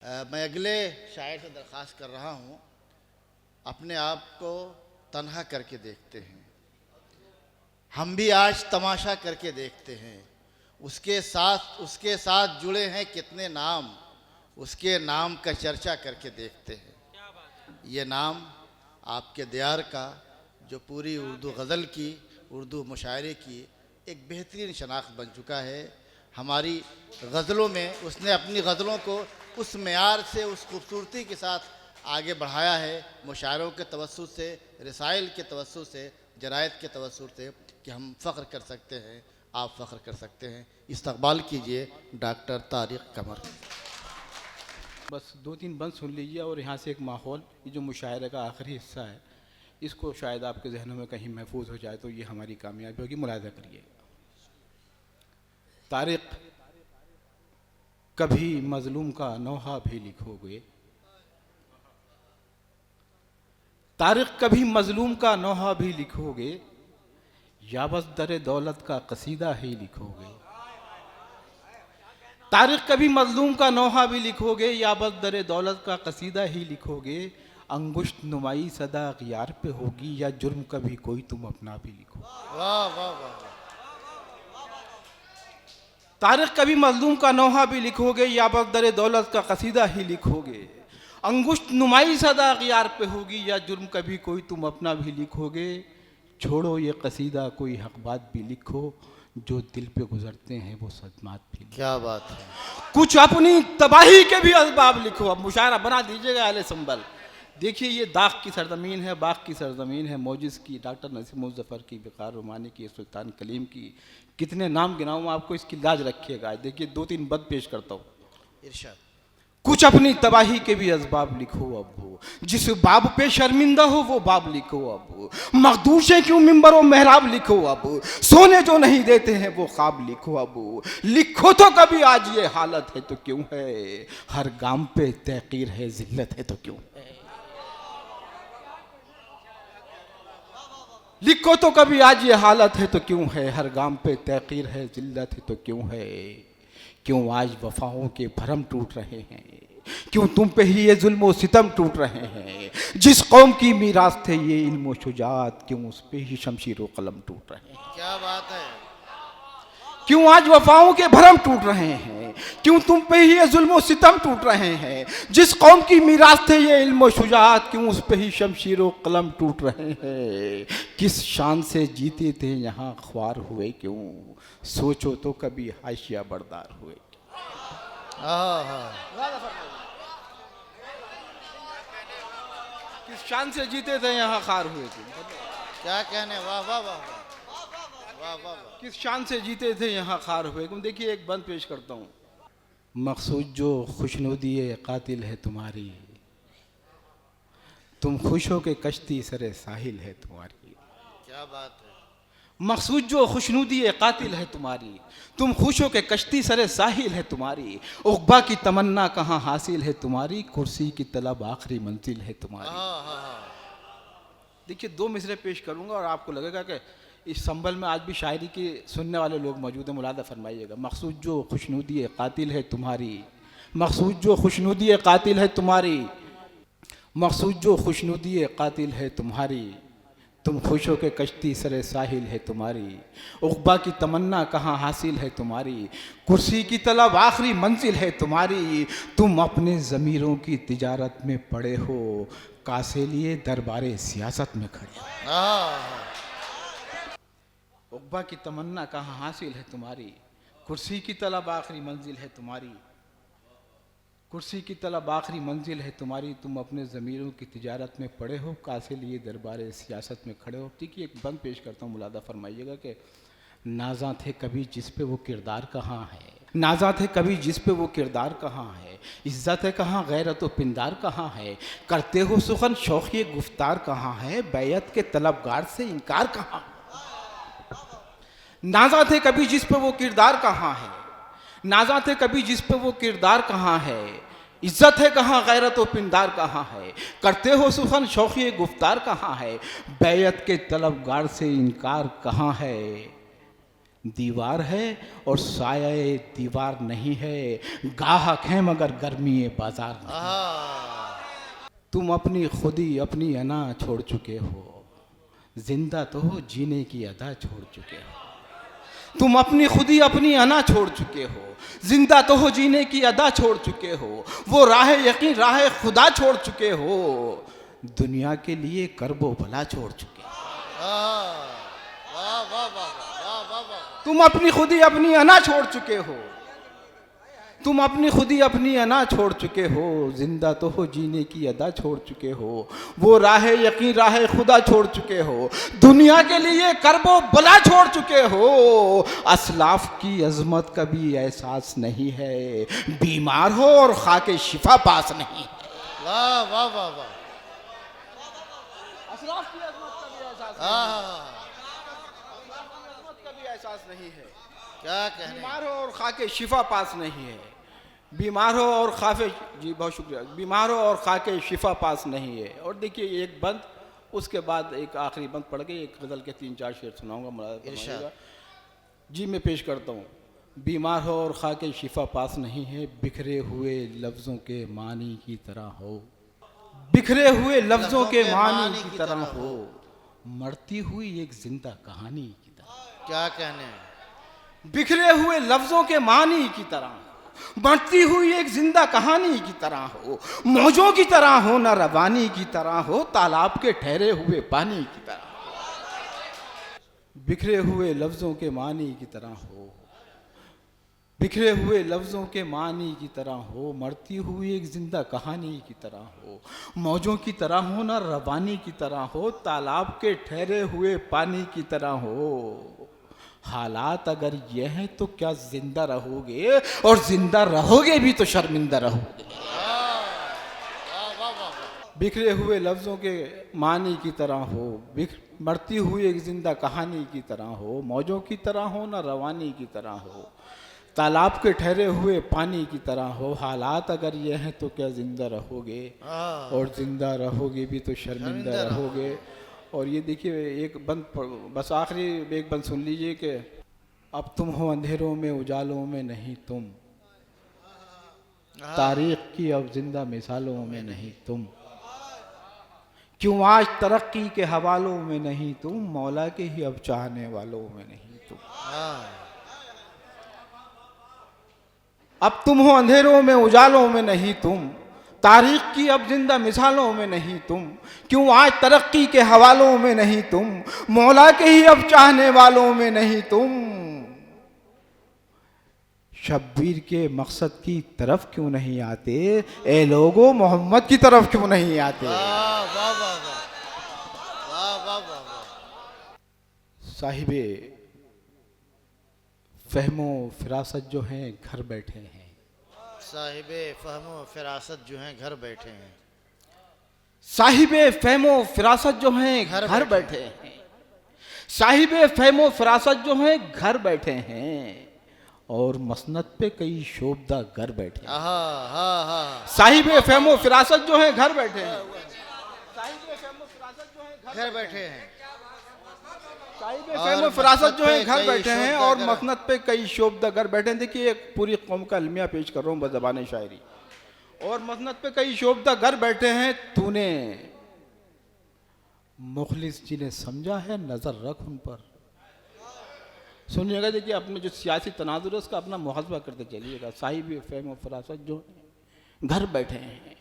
मैं अगले शायर से दरख्वास्त कर रहा हूँ, अपने आप को तन्हा करके देखते हैं। हम भी आज तमाशा करके देखते हैं। उसके साथ जुड़े हैं कितने नाम, उसके नाम का चर्चा करके देखते हैं। ये नाम आपके दियार का, जो पूरी उर्दू गज़ल की, उर्दू मुशायरे की एक बेहतरीन शनाख्त बन चुका है। हमारी गज़लों में उसने अपनी गज़लों को उस मेयार से, उस खूबसूरती के साथ आगे बढ़ाया है, मुशायरों के तवस्सुत से, रसाइल के तवस्सुत से, जरायद के तवस्सुत से, कि हम फ़ख्र कर सकते हैं, आप फ़ख्र कर सकते हैं। इस्तक़बाल कीजिए डॉक्टर तारिक कमर। बस 2-3 बंद सुन लीजिए और यहाँ से एक माहौल, ये जो मुशायरे का आखिरी हिस्सा है, इसको शायद आपके जहनों में कहीं महफूज हो जाए तो ये हमारी कामयाबी होगी। मुलाहिज़ा करिए। तारिक, कभी मजलूम का नौहा भी लिखोगे, तारिक कभी मजलूम का नौहा भी लिखोगे, या बस दर दौलत का कसीदा ही लिखोगे। तारिक कभी मजलूम का नौहा भी लिखोगे, या बस दर दौलत का कसीदा ही लिखोगे। अंगुश्त नुमाई सदा यार पे होगी, या जुर्म कभी कोई तुम अपना भी लिखोगे। वाह वाह वाह। तारिक कभी मजलूम का नौहा भी लिखोगे, या बस दर दौलत का कसीदा ही लिखोगे। अंगुश्त नुमाई सदा यार पे होगी, या जुर्म कभी कोई तुम अपना भी लिखोगे। छोड़ो ये कसीदा, कोई हक बात भी लिखो, जो दिल पे गुजरते हैं वो सदमात भी लिखो। क्या बात है। कुछ अपनी तबाही के भी असबाब लिखो। अब मुशायरा बना दीजिएगा अहले संभल। देखिए, ये दाग की सरजमीन है, बाग की सरजमीन है, मोजिस की, डॉक्टर नसीम मुज़फ़्फ़र की, बिकार रुमानी की, सुल्तान कलीम की, कितने नाम गिनाऊँ आपको, इसकी लाज रखिएगा। देखिए 2-3 बद पेश करता हूँ। इरशाद। कुछ अपनी तबाही के भी असबाब लिखो अब वो, जिस बाब पे शर्मिंदा हो वो बाब लिखो अब। मखदूशें क्यों मिंबर और मेहराब लिखो अब, सोने जो नहीं देते हैं वो ख्वाब लिखो अब। लिखो तो कभी आज ये हालत है तो क्यों है, हर गाम पे तहकीर है जिल्लत है तो क्यों है। लिखो तो कभी आज ये हालत है तो क्यों है, हर गाम पे तहकीर है जिल्लत है तो क्यों है। क्यों आज वफाओं के भरम टूट रहे हैं, क्यों तुम पे ही ये जुल्म व सितम टूट रहे हैं। जिस कौम की मीरास थे ये इल्म व शुजात, क्यों उस पे ही शमशीर व कलम टूट रहे हैं। क्या बात है। क्यों आज वफाओं के भरम टूट रहे हैं, क्यों तुम पे ही ये जुल्म व सितम टूट रहे हैं। जिस कौम की मीरास थे ये इल्म व शुजात, क्यों उस पे ही शमशीर व कलम टूट रहे हैं। किस शान से जीते थे यहाँ ख्वार हुए क्यों, सोचो तो कभी हाशिया बरदार हुए। किस शान से जीते थे यहाँ खार हुए क्यों। क्या कहने। वाह वाह वाह वाह वाह वाह। किस शान से जीते थे यहाँ खार हुए क्यों। देखिए एक बंद पेश करता हूँ। मकसूद जो खुशनुदी कातिल है तुम्हारी, तुम खुश हो के कश्ती सरे साहिल है तुम्हारी। क्या बात है। मकसूद जो खुशनुदी कातिल है तुम्हारी, तुम खुश हो के कश्ती सरे साहिल है तुम्हारी। उक़बा की तमन्ना कहाँ हासिल है तुम्हारी, कुर्सी की तलब आखिरी मंजिल है तुम्हारी। देखिए 2 मिसरे पेश करूंगा और आपको लगेगा कि इस संबल में आज भी शायरी के सुनने वाले लोग मौजूद हैं। मुलादा फरमाइएगा। मकसूद जो खुशनुदी कातिल है तुम्हारी, मकसूद जो खुशनुदी कातिल है तुम्हारी, मकसूद जो खुशनुदी कातिल है तुम्हारी। तुम खुश हो के कश्ती सरे साहिल है तुम्हारी। उक़बा की तमन्ना कहाँ हासिल है तुम्हारी, कुर्सी की तलब आखिरी मंजिल है तुम्हारी। तुम अपने ज़मीरों की तिजारत में पड़े हो, कासे लिए दरबारे सियासत में खड़े हो। उक़बा की तमन्ना कहाँ हासिल है तुम्हारी, कुर्सी की तलब आखिरी मंजिल है तुम्हारी। कुर्सी की तलब आखिरी मंजिल है तुम्हारी। तुम अपने ज़मीरों की तिजारत में पड़े हो, कासे लिए दरबारे सियासत में खड़े हो। ठीक है, एक बंद पेश करता हूँ। मुलादा फरमाइएगा कि नाज़ा थे कभी जिस पे वो किरदार कहाँ है, नाज़ा थे कभी जिस पे वो किरदार कहाँ है। इज़्ज़त है कहाँ, गैरत व पिंदार कहाँ है। करते हो सुखन शौक़ी गुफ्तार कहाँ है, बैयत के तलबगार से इनकार कहाँ। नाज़ा थे कभी जिस पे वो किरदार कहाँ है, नाज़ा थे कभी जिस पे वो किरदार कहाँ है। इज़्ज़त है कहाँ, गैरत व पिंदार कहाँ है। करते हो सुखन शौक़ी गुफ्तार कहाँ है, बैयत के तलबगार से इनकार कहाँ है। दीवार है और साया दीवार नहीं है, गाहक हैं मगर गर्मी बाजार नहीं। तुम अपनी खुदी अपनी अना छोड़ चुके हो, जिंदा तो हो जीने की अदा छोड़ चुके हो। तुम अपनी खुदी अपनी अना छोड़ चुके हो, जिंदा तो हो जीने की अदा छोड़ चुके हो। वो राह यकीन राह खुदा छोड़ चुके हो, दुनिया के लिए करबो भला छोड़ चुके हो। वाह वाह वाह वाह वाह वाह। तुम अपनी खुदी अपनी अना छोड़ चुके हो, तुम अपनी खुदी अपनी अना छोड़ चुके हो, जिंदा तो हो जीने की अदा छोड़ चुके हो। वो राह यकीन राह खुदा छोड़ चुके हो, दुनिया के लिए करबो भला छोड़ चुके हो। असलाफ की अजमत का भी एहसास नहीं है, बीमार हो और खाके शिफा पास नहीं है। वाह वाह वाह वाह। असलाफ की अजमत का भी एहसास नहीं है, क्या कहने। बीमार हो और खाके शिफा पास नहीं है। बीमार हो और खाफे, जी बहुत शुक्रिया, बीमार हो और खाके शिफा पास नहीं है। और देखिए एक बंद, उसके बाद एक आखिरी बंद पढ़ के एक गज़ल के 3-4 शेर सुनाऊंगा। इरशाद। जी मैं पेश करता हूँ। बीमार हो और खाके शिफा पास नहीं है, बिखरे हुए लफ्ज़ों के मानी की तरह हो, बिखरे हुए लफ्ज़ों के मानी की तरह हो, मरती हुई एक जिंदा कहानी की तरह। क्या कहने। बिखरे हुए लफ्ज़ों के मानी की तरह, बढ़ती हुई एक जिंदा कहानी की तरह हो, मौजों की तरह हो ना रवानी की तरह हो, तालाब के ठहरे हुए पानी की तरह। बिखरे हुए लफ्ज़ों के मानी की तरह हो, बिखरे हुए लफ्ज़ों के मानी की तरह हो, मरती हुई एक जिंदा कहानी की तरह हो, मौजों की तरह हो ना रवानी की तरह हो, तालाब के ठहरे हुए पानी की तरह हो। हालात अगर ये हैं तो क्या जिंदा रहोगे, और जिंदा रहोगे भी तो शर्मिंदा रहोगे। बिखरे हुए लफ्ज़ों के मानी की तरह हो, मरती हुई एक जिंदा कहानी की तरह हो, मौजों की तरह हो ना रवानी की तरह हो, तालाब के ठहरे हुए पानी की तरह हो। हालात अगर ये हैं तो क्या जिंदा रहोगे, और जिंदा रहोगे भी तो शर्मिंदा रहोगे। और ये देखिए एक बंद, बस आखिरी एक बंद सुन लीजिए कि अब तुम हो अंधेरों में उजालों में नहीं तुम, तारीख की अब जिंदा मिसालों में नहीं तुम, क्यों आज तरक्की के हवालों में नहीं तुम, मौला के ही अब चाहने वालों में नहीं तुम। अब तुम हो अंधेरों में उजालों में नहीं तुम, तारीख की अब जिंदा मिसालों में नहीं तुम, क्यों आज तरक्की के हवालों में नहीं तुम, मौला के ही अब चाहने वालों में नहीं तुम। शब्बीर के मकसद की तरफ क्यों नहीं आते, ए लोगो मोहम्मद की तरफ क्यों नहीं आते। साहिबे फहमो फिरासत जो हैं घर बैठे हैं, साहिबे फहमो फिरासत जो हैं घर बैठे हैं, साहिबे फहमो फिरासत जो हैं घर बैठे हैं, साहिबे फहमो फिरासत जो हैं घर बैठे हैं, और मसनद पे कई शोभदा घर बैठे हैं। साहिबे फहमो फिरासत जो हैं घर बैठे हैं, साहिबे फहमो फिरासत जो हैं घर बैठे हैं, साहिबे फहमो फिरासत जो है घर बैठे हैं, और मसनद पे कई शोभदा घर बैठे हैं। देखिए एक पूरी कौम का अलमिया पेश कर रहा हूँ बज़बान शायरी। और मसनद पे कई शोभदा घर बैठे हैं, तूने मुखलिस जिन्हें समझा है नजर रख उन पर। सुनिएगा, देखिए अपने जो सियासी तनाजुर है उसका अपना मुहासबा करते चलिएगा। साहिब फहम फरासत जो घर बैठे हैं,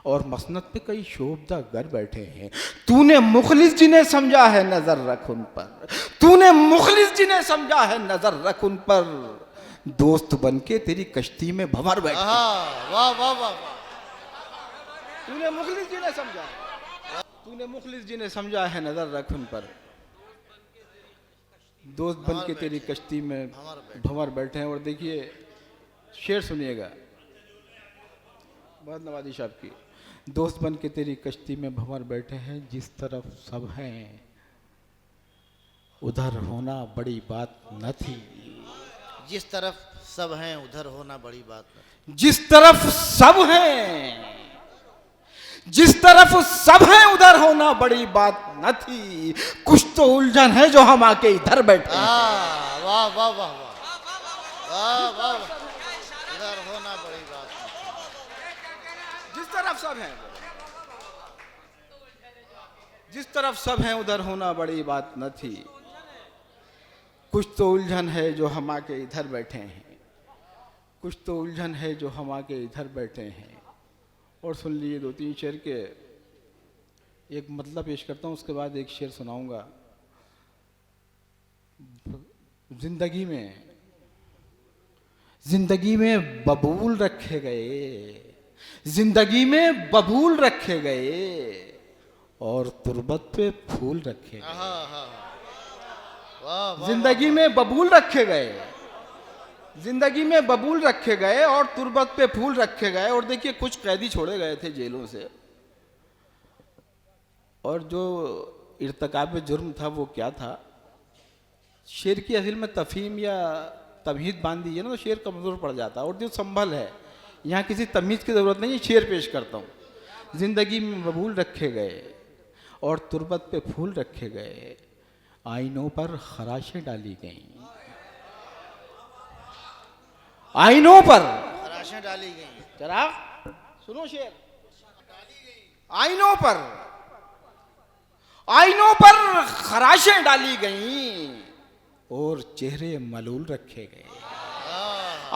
और मसनद पे कई शोभदा घर बैठे हैं, तूने मुखलिस जिन्हें समझा है नजर रख उन पर, तूने मुखलिस जिन्हें समझा है नजर रख उन पर, दोस्त बनके तेरी कश्ती में भंवर बैठे। वाह वाह वाह। तूने मुखलिस जिन्हें समझा, तूने मुखलिस जिन्हें समझा है नजर रख उन पर, दोस्त बनके तेरी कश्ती में भंवर बैठे हैं। और देखिए शेर सुनिएगा बहुत नवाजी साहब की, दोस्त बन के तेरी कश्ती में भंवर बैठे हैं, जिस तरफ सब हैं उधर होना बड़ी बात न थी, जिस तरफ सब हैं उधर होना बड़ी बात न थी, जिस तरफ सब हैं, जिस तरफ सब हैं उधर होना बड़ी बात न थी, कुछ तो उलझन है जो हम आके इधर बैठे हैं। वाह वाह वाह वाह वाह वाह वाह। इधर होना बड़ी बात नहीं। जिस तरफ सब हैं, जिस तरफ सब हैं उधर होना बड़ी बात न थी। कुछ तो उलझन है जो हम आके इधर बैठे हैं, कुछ तो उलझन है जो हम आके इधर बैठे हैं। और सुन लीजिए 2-3 शेर के एक मतलब पेश करता हूँ, उसके बाद एक शेर सुनाऊंगा। जिंदगी में बबूल रखे गए, जिंदगी में बबूल रखे गए और तुरबत पे फूल रखे गए। हाँ हाँ वाह वाह। जिंदगी में बबूल रखे गए, जिंदगी में बबूल रखे गए और तुरबत पे फूल रखे गए। और देखिए कुछ कैदी छोड़े गए थे जेलों से, और जो इर्तिकाब जुर्म था वो क्या था। शेर की असल में तफहीम या तमहीद बांध दीजिए ना तो शेर कमज़ोर पड़ जाता है। और जो संभल है, यहाँ किसी तमीज़ की ज़रूरत नहीं है, शेर पेश करता हूँ। जिंदगी में बबूल रखे गए और तुरबत पे फूल रखे गए, आईनों पर खराशें डाली गईं, आईनों पर खराशें डाली गई। जरा सुनो शेर। आईनों पर, आईनों पर खराशें डाली गईं और चेहरे मलूल रखे गए।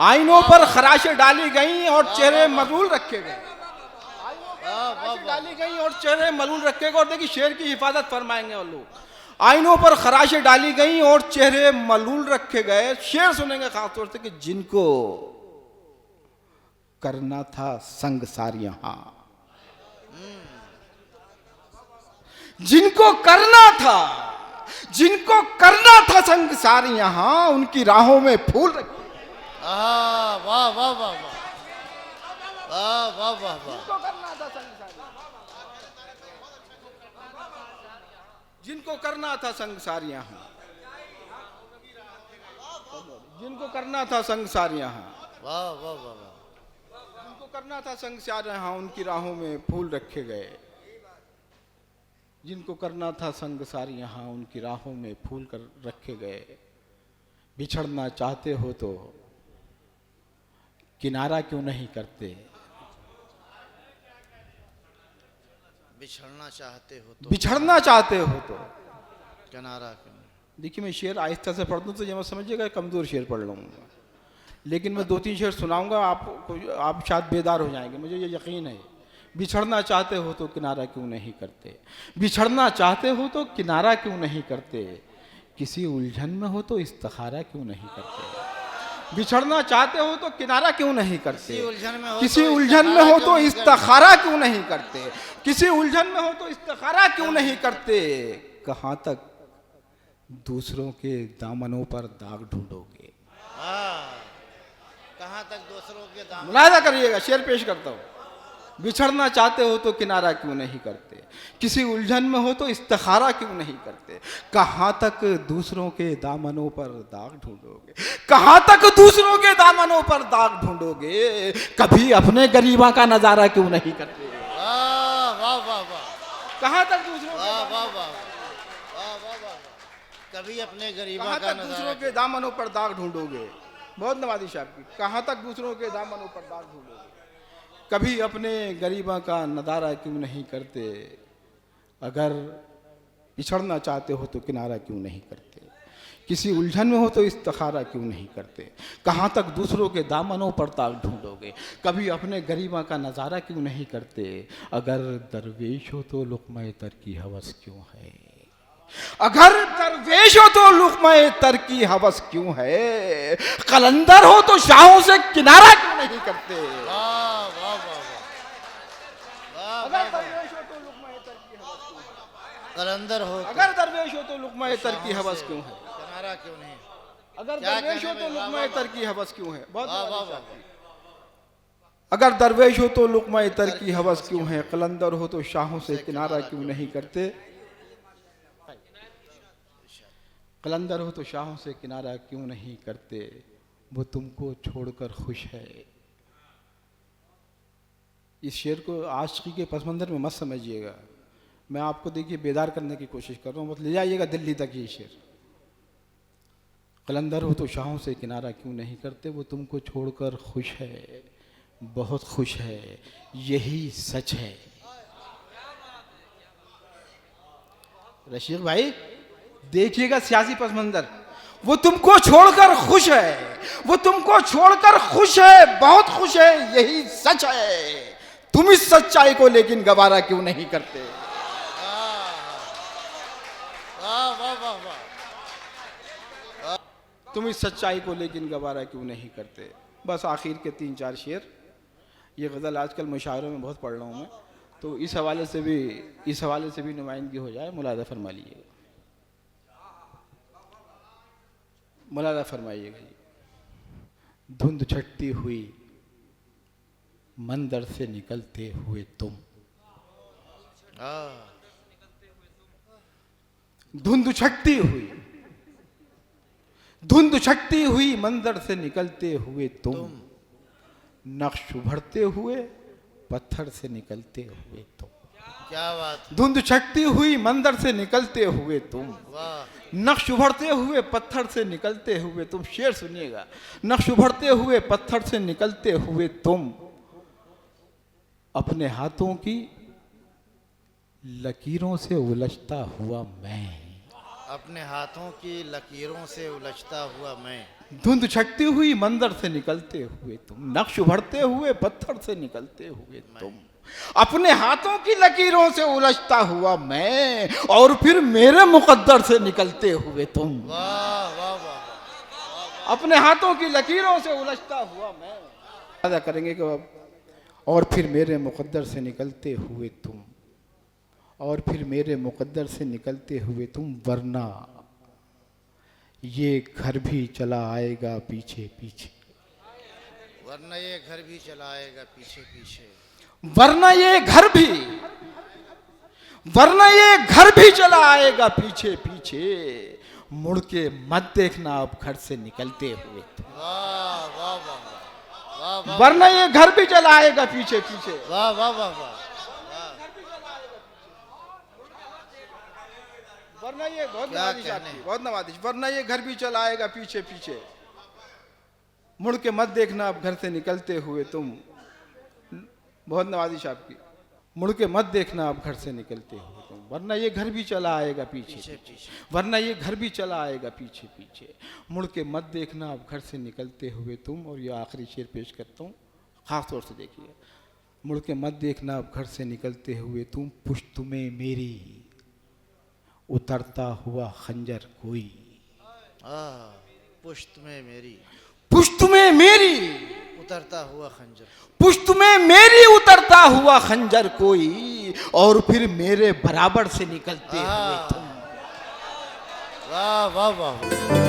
आईनों पर खराशें डाली गईं और चेहरे मलूल रखे गए, खराशें डाली गईं और चेहरे मलूल रखे गए। और देखिए शेर की हिफाजत फरमाएंगे और लोग। आईनों पर खराशें डाली गईं और चेहरे मलूल रखे गए। शेर सुनेंगे खासतौर से कि जिनको करना था संगसार यहां, जिनको करना था, जिनको करना था संगसार यहां, उनकी राहों में फूल रखे। वाह वाह वाह वाह वाह वाह वाह वाह। जिनको करना था संगसार, जिनको करना था संगसार यहां, जिनको करना था संगसार यहां, वाह वाह वाह वाह। जिनको करना था संगसार यहां, उनकी राहों में फूल रखे गए। जिनको करना था संगसार यहां, उनकी राहों में फूल कर रखे गए। बिछड़ना चाहते हो तो किनारा क्यों नहीं करते, बिछड़ना चाहते हो तो बिछड़ना चाहते हो तो किनारा क्यों। देखिए मैं शेर आहिस्ता से पढ़ दूं तो ये मत समझिएगा कमज़ोर शेर पढ़ लूँगा, लेकिन मैं 2-3 शेर सुनाऊंगा, आप शायद बेदार हो जाएंगे, मुझे ये यकीन है। बिछड़ना चाहते हो तो किनारा क्यों नहीं करते, बिछड़ना चाहते हो तो किनारा क्यों नहीं करते, किसी उलझन में हो तो इस्तिखारा क्यों नहीं करते। बिछड़ना चाहते हो तो किनारा क्यों नहीं करते, किसी उलझन में हो तो इस्तिखारा क्यों नहीं करते, किसी उलझन में हो तो इस्तिखारा क्यों नहीं करते। कहाँ तक दूसरों के दामनों पर दाग ढूंढोगे। कहाँ तक दूसरों के दामन। मुलाहिजा करिएगा, शेर पेश करता हूँ। बिछड़ना चाहते हो तो किनारा क्यों नहीं करते, किसी उलझन में हो तो इस्तिखारा क्यों नहीं करते। कहाँ तक दूसरों के दामनों पर दाग ढूंढोगे, कहाँ तक दूसरों के दामनों पर दाग ढूंढोगे, कभी अपने गरीबा का नजारा क्यों नहीं करते। वाह वाह वाह वाह। कहाँ तक दूसरों के वाह वाह वाह वाह वाह वाह। कभी अपने गरीबा कहाँ का तक नजारा दूसरों के दामनों पर दाग ढूंढोगे। बहुत नवाजिश आपकी। कहाँ तक दूसरों के दामनों पर दाग ढूंढोगे, कभी अपने गरीबा का नज़ारा क्यों नहीं करते। अगर पिछड़ना चाहते हो तो किनारा क्यों नहीं करते, किसी उलझन में हो तो इस्तिखारा क्यों नहीं करते। कहाँ तक दूसरों के दामनों पर दाग ढूंढोगे, कभी अपने गरीबा का नज़ारा क्यों नहीं करते। अगर दरवेश हो तो लुक़्मा तर की हवस क्यों है, अगर दरवेश हो तो लुक़्मा तर की हवस क्यों है। कलंदर हो तो शाहों से किनारा क्यों नहीं करते। वाह वाह वाह वाह। अगर दरवेश हो तो लुक़्मा तर की हवस क्यों है, कलंदर हो तो अगर दरवेश हो तो लुक़्मा तर की हवस क्यों है, किनारा क्यों नहीं। अगर क्या दरवेश हो कहने तो में, लुक़्मा तर की हवस क्यों है। बहुत वाह वाह वाह। अगर दरवेश हो तो लुक़्मा तर की हवस क्यों है, कलंदर हो तो शाहों से किनारा क्यों नहीं करते। कलंदर हो तो शाहों से किनारा क्यों नहीं करते, वो तुमको छोड़कर खुश है। इस शेर को आशिकी के पस मंज़र में मत समझिएगा, मैं आपको देखिए बेदार करने की कोशिश कर रहा हूँ, बस ले जाइएगा दिल्ली तक ये शेर। कलंदर हो तो शाहों से किनारा क्यों नहीं करते, वो तुमको छोड़कर खुश है, बहुत खुश है, यही सच है। रशीद भाई देखिएगा सियासी पस मंजर, वो तुमको छोड़कर खुश है, वो तुमको छोड़कर खुश है, बहुत खुश है, यही सच है। तुम इस सच्चाई को लेकिन गवारा क्यों नहीं करते। वाह वाह वाह वाह। तुम इस सच्चाई को लेकिन गवारा क्यों नहीं करते। बस आखिर के 3-4 शेर, ये गज़ल आजकल मुशायरों में बहुत पढ़ रहा हूँ मैं, तो इस हवाले से भी नुमाइंदगी हो जाए, मुलादा फरमा लीजिएगा, मुलादा फरमाइएगा जी। धुंध छटती हुई मंदिर से निकलते हुए तुम, धुंध छटती हुई मंदिर से निकलते हुए तुम, नक्श उभरते हुए पत्थर से निकलते हुए तुम। क्या बात। धुंध छटती हुई मंदिर से निकलते हुए तुम, वाह। नक्श उभरते हुए पत्थर से निकलते हुए तुम। शेर सुनिएगा, नक्श उभरते हुए पत्थर से निकलते हुए तुम, अपने हाथों की लकीरों से उलझता हुआ मैं, अपने हाथों की लकीरों से उलझता हुआ मैं। धुंध छटती हुई मंदिर से निकलते हुए तुम, नक्श उभरते हुए पत्थर से निकलते हुए तुम, अपने हाथों की लकीरों से उलझता हुआ मैं, और फिर मेरे मुकद्दर से निकलते हुए तुम। वाह वाह वाह। अपने हाथों की लकीरों से उलझता हुआ मैं। अदा करेंगे कि अब, और फिर मेरे मुकद्दर से निकलते हुए तुम, और फिर मेरे मुकद्दर से निकलते हुए तुम, वरना ये घर भी चला आएगा पीछे पीछे, वरना ये घर भी चला आएगा पीछे पीछे, वरना ये घर भी चला आएगा पीछे पीछे, मुड़ के मत देखना अब घर से निकलते हुए तुम। वाह वाह वाह वाह वाह। वरना ये घर भी चला आएगा पीछे पीछे। वाह वाह वाह वाह। वरना ये बहुत क्या नवाजिश कहने। आपकी, बहुत नवाजिश। वरना ये घर भी चला आएगा पीछे पीछे, मुड़ के मत देखना अब घर से निकलते हुए तुम। बहुत नवाजिश आपकी। मुड़ के मत देखना अब घर से निकलते हुए तुम, वरना ये घर भी चला आएगा पीछे पीछे, वरना ये घर भी चला आएगा पीछे पीछे, मुड़ के मत देखना अब घर से निकलते हुए तुम। और ये आखिरी शेर पेश करता हूँ, खास तौर से देखिए। मुड़ के मत देखना अब घर से निकलते हुए तुम, पुश्त में मेरी उतरता हुआ खंजर कोई, पुश्त में मेरी, पुश्त में मेरी उतरता हुआ खंजर, पुश्त में मेरी उतरता हुआ खंजर कोई, और फिर मेरे बराबर से निकलते हुए तुम। वाह वाह वाह।